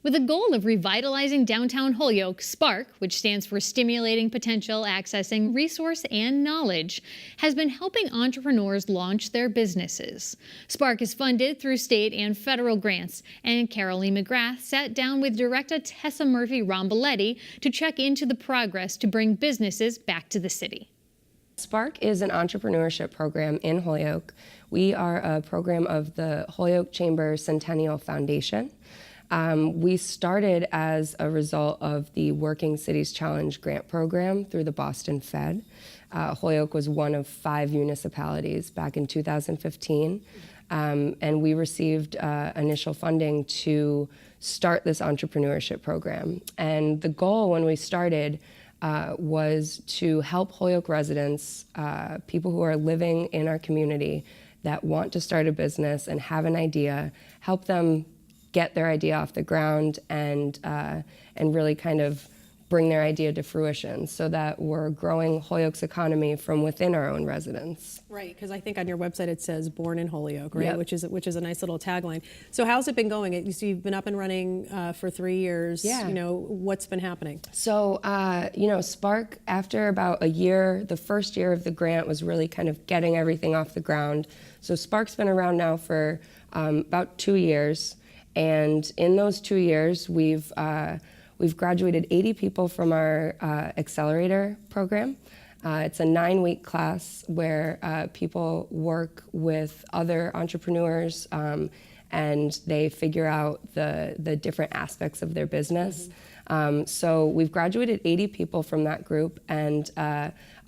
With a goal of revitalizing downtown Holyoke, SPARK, which stands for Stimulating Potential, Accessing Resource and Knowledge, has been helping entrepreneurs launch their businesses. SPARK is funded through state and federal grants, and Carolee McGrath sat down with Director Tessa Murphy-Romboletti to check into the progress to bring businesses back to the city. SPARK is an entrepreneurship program in Holyoke. We are a program of the Holyoke Chamber Centennial Foundation. We started as a result of the Working Cities Challenge grant program through the Boston Fed. Holyoke was one of 5 municipalities back in 2015, and we received initial funding to start this entrepreneurship program. And the goal when we started was to help Holyoke residents, people who are living in our community that want to start a business and have an idea, help them get their idea off the ground and really kind of bring their idea to fruition so that we're growing Holyoke's economy from within our own residents. Right, because I think on your website it says "Born in Holyoke," right? Yep. Which is a nice little tagline. So how's it been going? You've been up and running for 3 years. Yeah. You know, what's been happening? So, SPARK, after about a year, the first year of the grant was really kind of getting everything off the ground. So SPARK's been around now for about 2 years. And in those 2 years, we've graduated 80 people from our accelerator program. It's a 9-week class where people work with other entrepreneurs and they figure out the different aspects of their business. So we've graduated 80 people from that group, and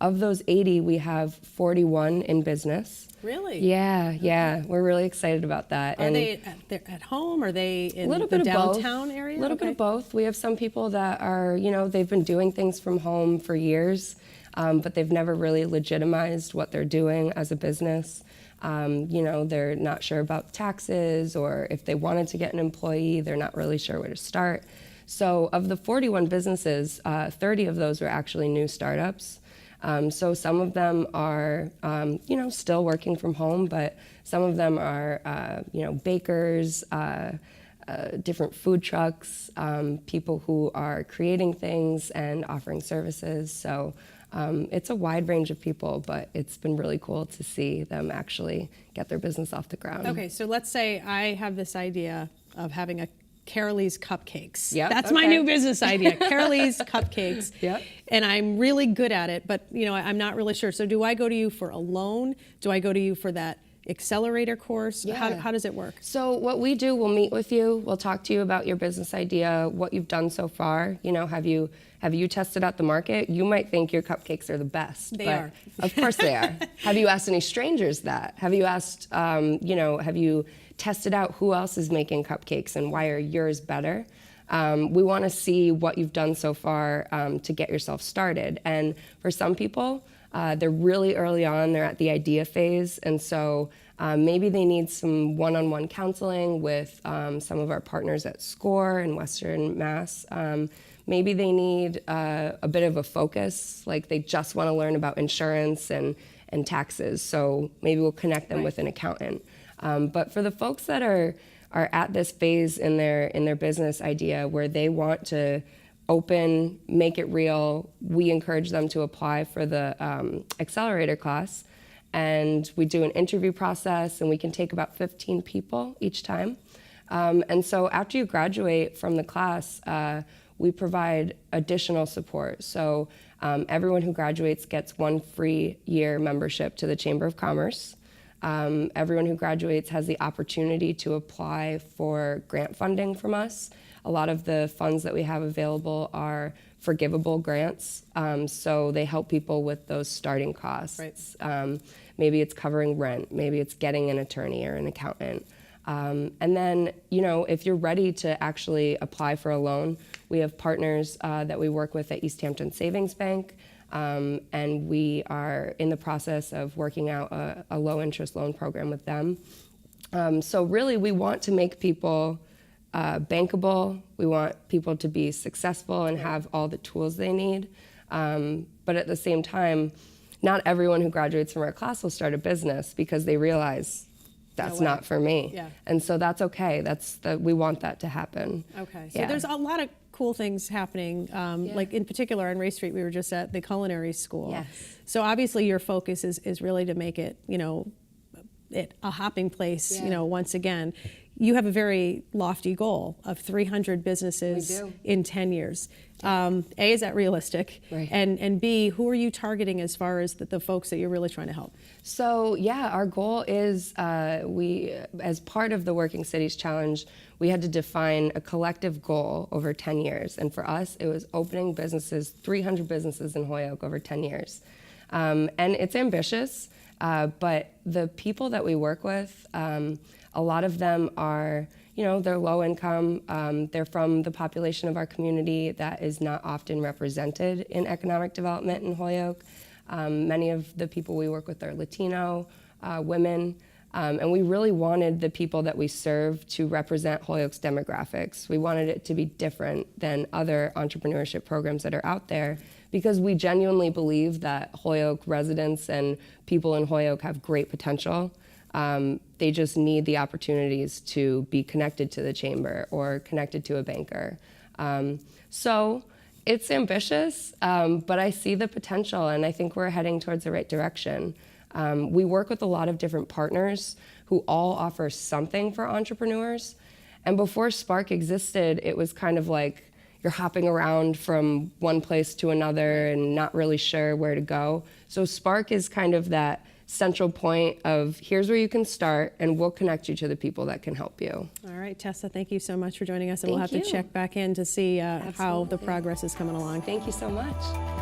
of those 80, we have 41 in business. Really? Yeah. We're really excited about that. Are they at home? Are they in the downtown area? A little bit of both. We have some people that are, they've been doing things from home for years, but they've never really legitimized what they're doing as a business. They're not sure about taxes, or if they wanted to get an employee, they're not really sure where to start. So of the 41 businesses, 30 of those were actually new startups. So some of them are, still working from home, but some of them are, bakers, different food trucks, people who are creating things and offering services. So it's a wide range of people, but it's been really cool to see them actually get their business off the ground. Okay, so let's say I have this idea of having a Carolee's Cupcakes. Yep, That's my new business idea, Carolee's Cupcakes. Yep. And I'm really good at it, but I'm not really sure. So do I go to you for a loan? Do I go to you for that accelerator course? Yeah. How does it work? So what we do, we'll meet with you, we'll talk to you about your business idea, what you've done so far. Have you tested out the market? You might think your cupcakes are the best. They but are. Of course they are. Have you asked any strangers that? Have you asked, have you tested out who else is making cupcakes and why are yours better? We want to see what you've done so far to get yourself started. And for some people, they're really early on, they're at the idea phase, and so maybe they need some one-on-one counseling with some of our partners at SCORE in Western Mass. Maybe they need a bit of a focus, like they just want to learn about insurance and taxes, so maybe we'll connect them with an accountant. But for the folks that are at this phase in their business idea where they want to open, make it real, we encourage them to apply for the accelerator class. And we do an interview process, and we can take about 15 people each time. And so after you graduate from the class, we provide additional support. So everyone who graduates gets 1 free year membership to the Chamber of Commerce. Everyone who graduates has the opportunity to apply for grant funding from us. A lot of the funds that we have available are forgivable grants, so they help people with those starting costs. Right. Maybe it's covering rent, maybe it's getting an attorney or an accountant. And then, if you're ready to actually apply for a loan, we have partners that we work with at East Hampton Savings Bank. And we are in the process of working out a low-interest loan program with them. So really, we want to make people bankable. We want people to be successful and have all the tools they need. But at the same time, not everyone who graduates from our class will start a business because they realize that's way. not for me. Yeah. And so that's okay. We want that to happen. Okay, so Yeah. there's a lot of cool things happening. Like in particular on Ray Street, we were just at the culinary school. Yes. So obviously your focus is really to make it, it a hopping place, once again. You have a very lofty goal of 300 businesses We do. in 10 years. A, is that realistic? Right. And B, who are you targeting as far as the folks that you're really trying to help? So yeah, our goal is as part of the Working Cities Challenge, we had to define a collective goal over 10 years. And for us, it was opening businesses, 300 businesses in Holyoke over 10 years. And it's ambitious, but the people that we work with, a lot of them are, they're low income. They're from the population of our community that is not often represented in economic development in Holyoke. Many of the people we work with are Latino, women, and we really wanted the people that we serve to represent Holyoke's demographics. We wanted it to be different than other entrepreneurship programs that are out there because we genuinely believe that Holyoke residents and people in Holyoke have great potential. They just need the opportunities to be connected to the chamber or connected to a banker. So it's ambitious, but I see the potential and I think we're heading towards the right direction. We work with a lot of different partners who all offer something for entrepreneurs. And before SPARK existed, it was kind of like you're hopping around from one place to another and not really sure where to go. So SPARK is kind of that central point of here's where you can start and we'll connect you to the people that can help you. All right, Tessa, thank you so much for joining us, and we'll have Thank to you. check back in to see how the progress is coming along. Thank you so much.